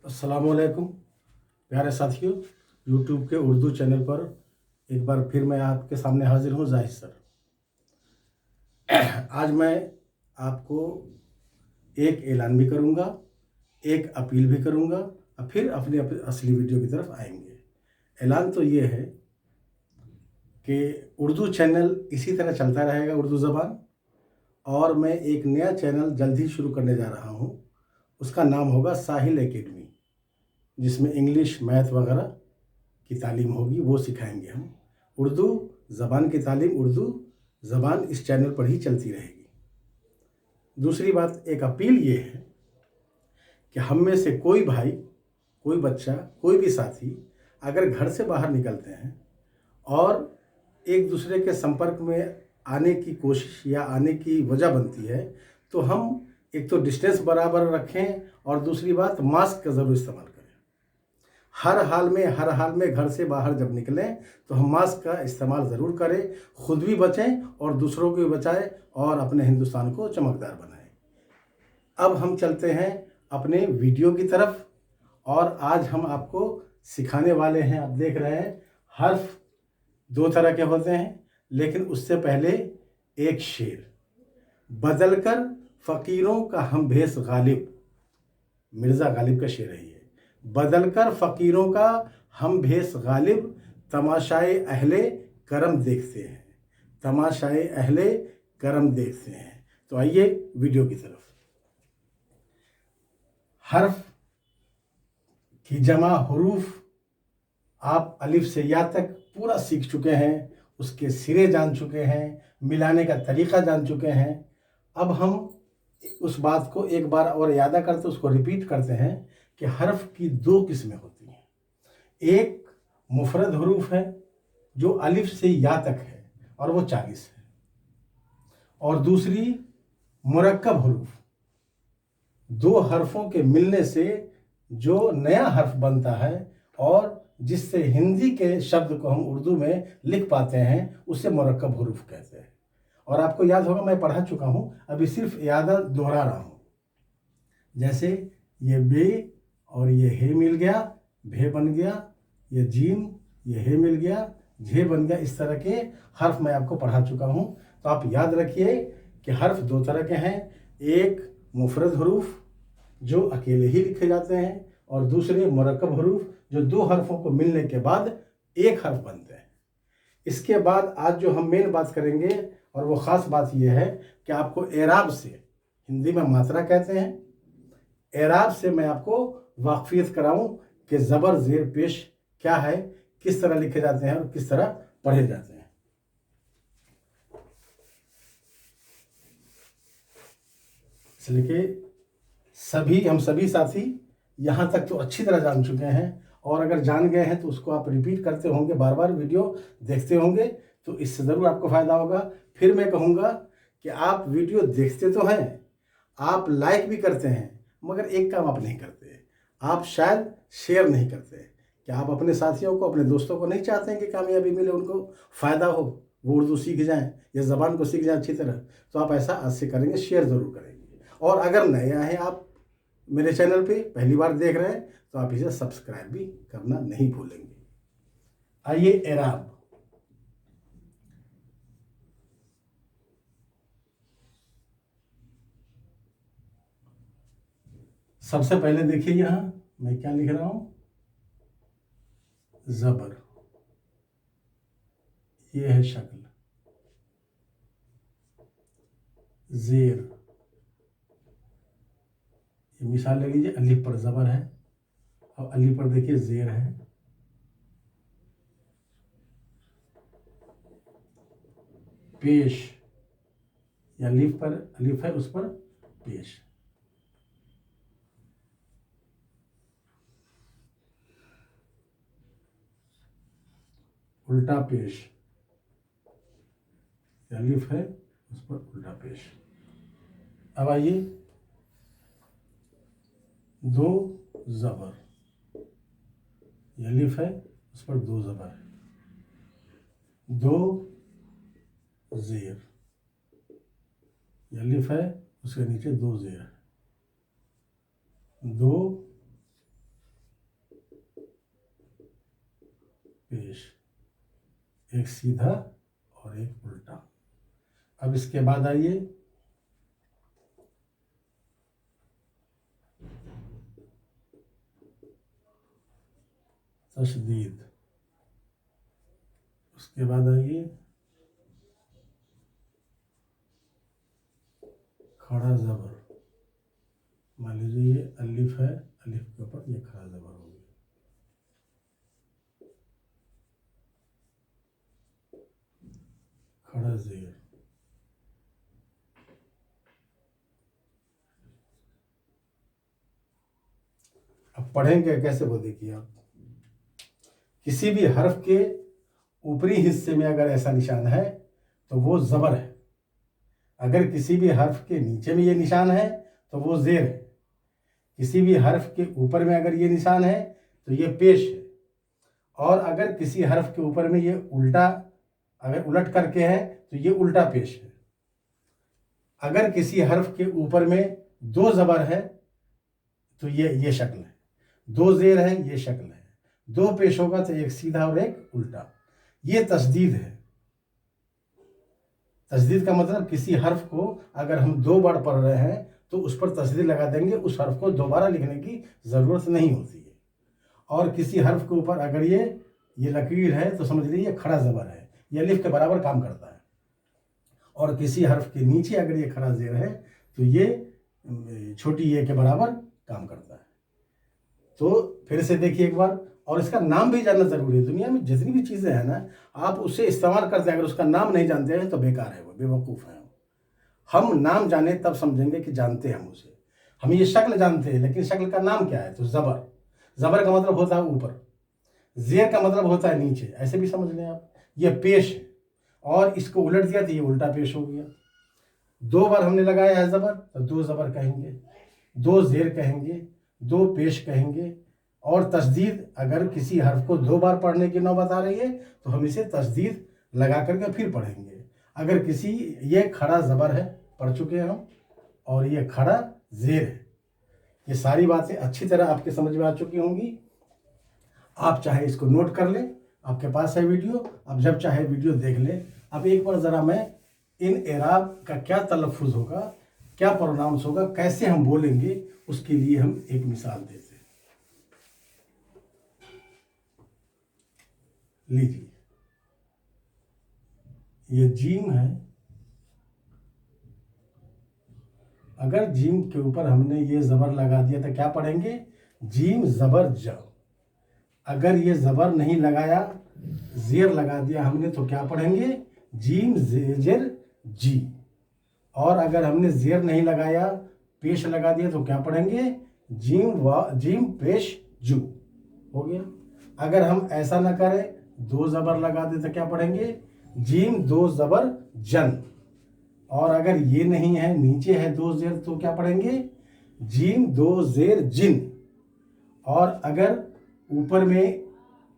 अस्सलामुअलैकुम प्यारे साथियों। यूट्यूब के उर्दू चैनल पर एक बार फिर मैं आपके सामने हाजिर हूँ जाहिद सर। आज मैं आपको एक ऐलान भी करूँगा, एक अपील भी करूँगा और फिर अपनी असली वीडियो की तरफ आएंगे। ऐलान तो ये है कि उर्दू चैनल इसी तरह चलता रहेगा, उर्दू ज़बान, और मैं एक नया चैनल जल्द ही शुरू करने जा रहा हूँ। उसका नाम होगा साहिल एकेडमी, जिसमें इंग्लिश, मैथ वगैरह की तालीम होगी, वो सिखाएंगे हम। उर्दू ज़बान की तालीम, उर्दू ज़बान इस चैनल पर ही चलती रहेगी। दूसरी बात, एक अपील ये है कि हम में से कोई भाई, कोई बच्चा, कोई भी साथी अगर घर से बाहर निकलते हैं और एक दूसरे के संपर्क में आने की कोशिश या आने की वजह बनती है, तो हम एक तो डिस्टेंस बराबर रखें और दूसरी बात, मास्क का ज़रूर इस्तेमाल करें। हर हाल में घर से बाहर जब निकलें तो हम मास्क का इस्तेमाल ज़रूर करें, खुद भी बचें और दूसरों को भी बचाएं और अपने हिंदुस्तान को चमकदार बनाएं। अब हम चलते हैं अपने वीडियो की तरफ, और आज हम आपको सिखाने वाले हैं, आप देख रहे हैं, हर्फ दो तरह के होते हैं, लेकिन उससे पहले एक शेर। बदलकर फ़कीरों का हम भेष गालिब, मिर्ज़ा गालिब का शेर है ये। बदलकर फ़कीरों का हम भेष गालिब, तमाशाए अहले करम देखते हैं, तमाशाए अहले करम देखते हैं। तो आइए वीडियो की तरफ। हर्फ की जमा हुरूफ आप अलिफ से या तक पूरा सीख चुके हैं, उसके सिरे जान चुके हैं, मिलाने का तरीक़ा जान चुके हैं। अब हम उस बात को एक बार और यादा करते, उसको रिपीट करते हैं कि हर्फ की दो किस्में होती हैं। एक मुफरद हरूफ है जो अलिफ से या तक है और वो 40 है, और दूसरी मुरक्कब हरूफ, दो हरफों के मिलने से जो नया हर्फ बनता है और जिससे हिंदी के शब्द को हम उर्दू में लिख पाते हैं, उसे मुरक्कब हरूफ कहते हैं। और आपको याद होगा, मैं पढ़ा चुका हूँ, अभी सिर्फ यादा दोहरा रहा हूँ। जैसे ये बे और ये हे मिल गया, भे बन गया, ये जीम, ये हे मिल गया, झे बन गया। इस तरह के हर्फ मैं आपको पढ़ा चुका हूँ। तो आप याद रखिए कि हर्फ दो तरह के हैं, एक मुफरद हरूफ जो अकेले ही लिखे जाते हैं, और दूसरे मुरक्कब हरूफ जो दो हरफों को मिलने के बाद एक हर्फ बनते हैं। इसके बाद आज जो हम मेन बात करेंगे, और वो ख़ास बात यह है कि आपको एराब से, हिंदी में मात्रा कहते हैं, एराब से मैं आपको वाकफियत कराऊं कि ज़बर ज़ेर पेश क्या है, किस तरह लिखे जाते हैं और किस तरह पढ़े जाते हैं। इसलिए हम सभी साथी यहाँ तक तो अच्छी तरह जान चुके हैं, और अगर जान गए हैं तो उसको आप रिपीट करते होंगे, बार बार वीडियो देखते होंगे, तो इससे ज़रूर आपको फ़ायदा होगा। फिर मैं कहूँगा कि आप वीडियो देखते तो हैं, आप लाइक भी करते हैं, मगर एक काम आप नहीं करते, आप शायद शेयर नहीं करते। क्या आप अपने साथियों को, अपने दोस्तों को नहीं चाहते हैं कि कामयाबी मिले, उनको फ़ायदा हो, वो उर्दू सीख जाएं या ज़बान को सीख जाएं अच्छी तरह? तो आप ऐसा आज से करेंगे, शेयर ज़रूर करेंगे। और अगर नए आए आप मेरे चैनल पे, पहली बार देख रहे हैं, तो आप इसे सब्सक्राइब भी करना नहीं भूलेंगे। आइए एराब। सबसे पहले देखिए, यहां मैं क्या लिख रहा हूं, ज़बर, ये है शक्ल, ज़ेर, ये मिसाल ले लीजिए, अलिफ पर ज़बर है और अलिफ पर देखिए ज़ेर है। पेश, या अलिफ पर अलिफ है, उस पर पेश। उल्टा पेश, अलिफ है, उस पर उल्टा पेश। अब आइए, दो ज़बर, ये अलिफ है, उस पर दो ज़बर है, दो ज़ेर, ये अलिफ है, उसके नीचे दो ज़ेर है, दो पेश, एक सीधा और एक उल्टा। अब इसके बाद आइए तशदीद, उसके बाद आइए खड़ा ज़बर। मान लीजिए ये अलिफ है, अलिफ के ऊपर ये खड़ा ज़बर हो गया। खड़ा ज़ेर, अब पढ़ेंगे कैसे वो देखिए आप। किसी भी हर्फ के ऊपरी हिस्से में अगर ऐसा निशान है तो वो ज़बर है। अगर किसी भी हर्फ के नीचे में ये निशान है तो वो ज़ेर है। किसी भी हर्फ के ऊपर में अगर ये निशान है तो ये पेश है। और अगर किसी हर्फ के ऊपर में ये उल्टा, अगर उलट करके है तो ये उल्टा पेश है। अगर किसी हर्फ के ऊपर में दो ज़बर है तो ये शक्ल है, दो ज़ेर है ये शक्ल है, दो पेश होगा तो एक सीधा और एक उल्टा। ये तस्दीद है। तस्दीद का मतलब किसी हर्फ को अगर हम दो बार पढ़ रहे हैं तो उस पर तस्दीद लगा देंगे, उस हर्फ को दोबारा लिखने की ज़रूरत नहीं होती है। और किसी हर्फ के ऊपर अगर ये लकीर है तो समझ लीजिए खड़ा ज़बर है, ये अलिफ के बराबर काम करता है। और किसी हर्फ के नीचे अगर ये खड़ा ज़ेर है तो ये छोटी ये के बराबर काम करता है। तो फिर से देखिए एक बार, और इसका नाम भी जानना ज़रूरी है। दुनिया में जितनी भी चीज़ें हैं ना, आप उसे इस्तेमाल करते हैं, अगर उसका नाम नहीं जानते हैं तो बेकार है, वो बेवकूफ़ है। हम नाम जाने तब समझेंगे कि जानते हैं हम उसे। हम ये शक्ल जानते हैं लेकिन शक्ल का नाम क्या है, तो ज़बर। ज़बर का मतलब होता है ऊपर, ज़ेर का मतलब होता है नीचे, ऐसे भी समझ लें आप। ये पेश है और इसको उलट दिया तो ये उल्टा पेश हो गया। दो बार हमने लगाया है ज़बर तो दो ज़बर कहेंगे, दो ज़ेर कहेंगे, दो पेश कहेंगे। और तस्दीद, अगर किसी हर्फ को दो बार पढ़ने की नौबत आ रही है तो हम इसे तस्दीद लगा करके फिर पढ़ेंगे। अगर किसी, ये खड़ा ज़बर है पढ़ चुके हैं हम, और ये खड़ा ज़ेर है। ये सारी बातें अच्छी तरह आपके समझ में आ चुकी होंगी। आप चाहे इसको नोट कर लें, आपके पास है वीडियो, आप जब चाहे वीडियो देख लें। अब एक बार ज़रा मैं इन एराब का क्या तलफ़ुज़ होगा, क्या प्रोनाउंस होगा, कैसे हम बोलेंगे, उसके लिए हम एक मिसाल देते हैं। लीजिए, ये जीम है। अगर जीम के ऊपर हमने ये ज़बर लगा दिया तो क्या पढ़ेंगे, जीम ज़बर ज। अगर ये ज़बर नहीं लगाया, ज़ेर लगा दिया हमने, तो क्या पढ़ेंगे, जीम ज़ेर जी। और अगर हमने ज़ेर नहीं लगाया, पेश लगा दिया, तो क्या पढ़ेंगे, जीम पेश जू। हो गया। अगर हम ऐसा ना करें, दो ज़बर लगा दे तो क्या पढ़ेंगे, जीम दो ज़बर जन। और अगर ये नहीं है, नीचे है दो ज़ेर, तो क्या पढ़ेंगे, जीम दो ज़ेर जिन। और अगर ऊपर में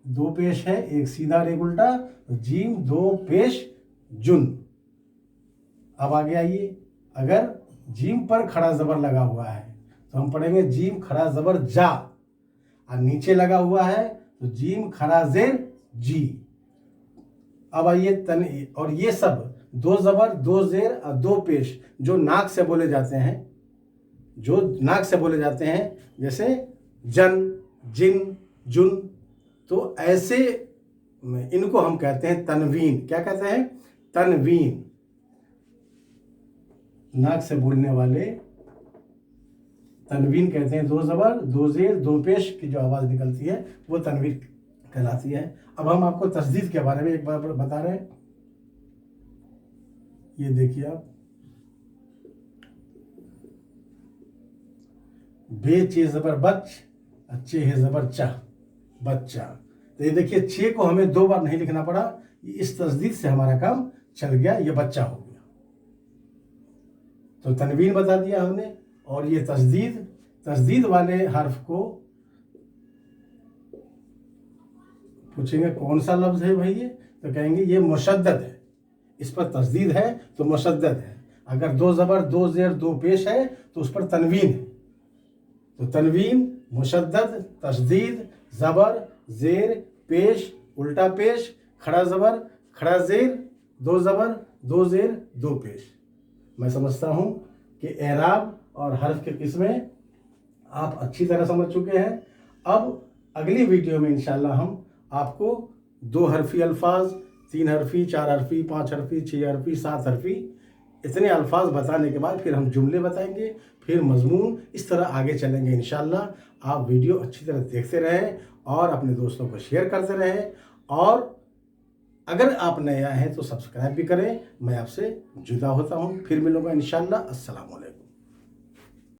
दो पेश है, एक सीधा और एक उल्टा, तो जीम दो पेश जुन। अब आगे आइए, अगर जीम पर खड़ा ज़बर लगा हुआ है तो हम पढ़ेंगे जीम खड़ा ज़बर जा, और नीचे लगा हुआ है तो जीम खड़ा ज़ेर जी। अब आइए तन, और ये सब दो ज़बर, दो ज़ेर और दो पेश जो नाक से बोले जाते हैं, जो नाक से बोले जाते हैं, जैसे जन, जिन, जुन, तो ऐसे इनको हम कहते हैं तनवीन। क्या कहते हैं, तनवीन। नाक से बोलने वाले तनवीन कहते हैं। दो ज़बर, दो ज़ेर, दो पेश की जो आवाज़ निकलती है वो तनवीन कहलाती है। अब हम आपको तस्दीद के बारे में एक बार बता रहे हैं। ये देखिए आप, बेचे ज़बर बच, अच्छे है ज़बर चा, बच्चा। तो ये देखिए, छे को हमें दो बार नहीं लिखना पड़ा, इस तस्दीद से हमारा काम चल गया, ये बच्चा हो गया। तो तनवीन बता दिया हमने। और ये तस्दीद वाले हर्फ को पूछेंगे कौन सा लफ्ज़ है भाई ये, तो कहेंगे ये मुशद्दद है, इस पर तस्दीद है तो मुशद्दद है। अगर दो ज़बर, दो ज़ेर, दो पेश है तो उस पर तनवीन है। तो तनवीन, मुशद्दद, तस्दीद, ज़बर, ज़ेर, पेश, उल्टा पेश, खड़ा ज़बर, खड़ा ज़ेर, दो ज़बर, दो ज़ेर, दो पेश। मैं समझता हूँ कि एराब और हर्फ के किस्में आप अच्छी तरह समझ चुके हैं। अब अगली वीडियो में इंशाल्लाह हम आपको 2 हरफी अल्फाज, 3 हरफी, 4 हरफी, 5 हरफी, 6 हरफी, 7 हरफी, इतने अल्फाज बताने के बाद फिर हम जुमले बताएंगे, फिर मजमून, इस तरह आगे चलेंगे इंशाल्लाह। आप वीडियो अच्छी तरह देखते रहें और अपने दोस्तों को शेयर करते रहें, और अगर आप नए आए हैं तो सब्सक्राइब भी करें। मैं आपसे जुदा होता हूँ, फिर मिलूंगा इंशाल्लाह। अस्सलाम वालेकुम।